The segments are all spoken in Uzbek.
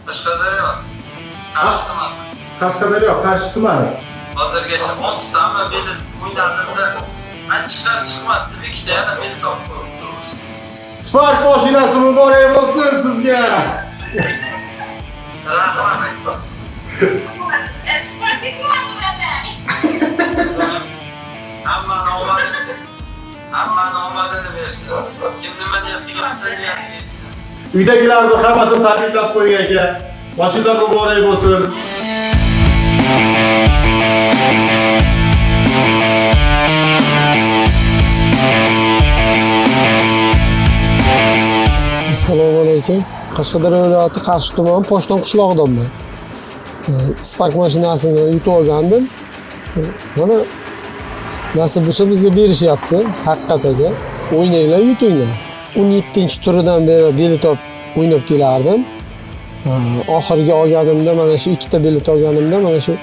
Qashqadaryo. Qarshi tuman. Qashqadaryo, Qarshi tumani. Hozirgacha 10 ta amma bilet o'ynadimda, men chiqmasdi, ikkita yana bilet topib qo'yibmiz. Spark mashinasi muborak bo'lsin sizga. Rahmat. Hamma omadini bersin. Kim nima deyaptiga sen deyapsiz. Uydagilarni hammasini tabriklab qo'ying aka. Mashina muborak bo'lsin. Assalomu alaykum. Qashqadaryo viloyati Qarshi tumani Poshton qishlog'idanman. Spark mashinasini yutib olgandim. Mana nasib bo'lsa bizga berishyapti, haqiqataga. O'ynanglar, yutinglar. 17-turidan beri bilet o'ynab kelardim. Oxirgi olganimda mana shu ikkita bilet olganimda mana shu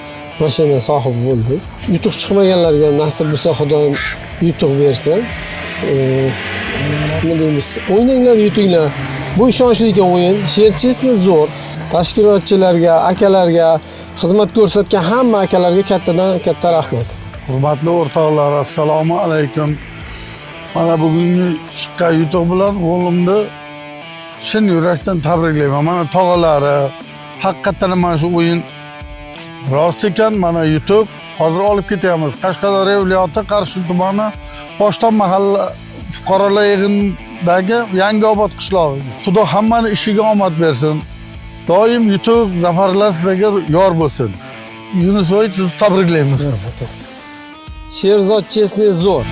mashina sohibi bo'ldik. Yutuq chiqmaganlarga nasib bo'lsa Xudoyim yutuq bersin. Nima deymiz? O'ynanglar, yutinglar. Bu ishonchli o'yin, sherchisi zo'r. Tashkilotchilarga, akalarga, xizmat ko'rsatgan hamma akalarga kattadan katta rahmat. Hurmatli o'rtoqlar, assalomu alaykum. Mana bugungi chiqqan yutuq bilan o'g'limni chin yurakdan tabriklayman. Mana tog'alari, haqiqatan mana shu o'yin rost ekan, mana yutuq. Hozir olib ketyapmiz. Qashqadaryo viloyati Qarshi tumani Poshton mahalla fuqarolar yig'inidagi Yangiobod qishlog'i. Xudo hammani ishiga omad bersin. Doim yutuq, zafarlar sizga yor bo'lsin. Yunusovich, sizni tabriklaymiz. Sherzod chesni zo'r.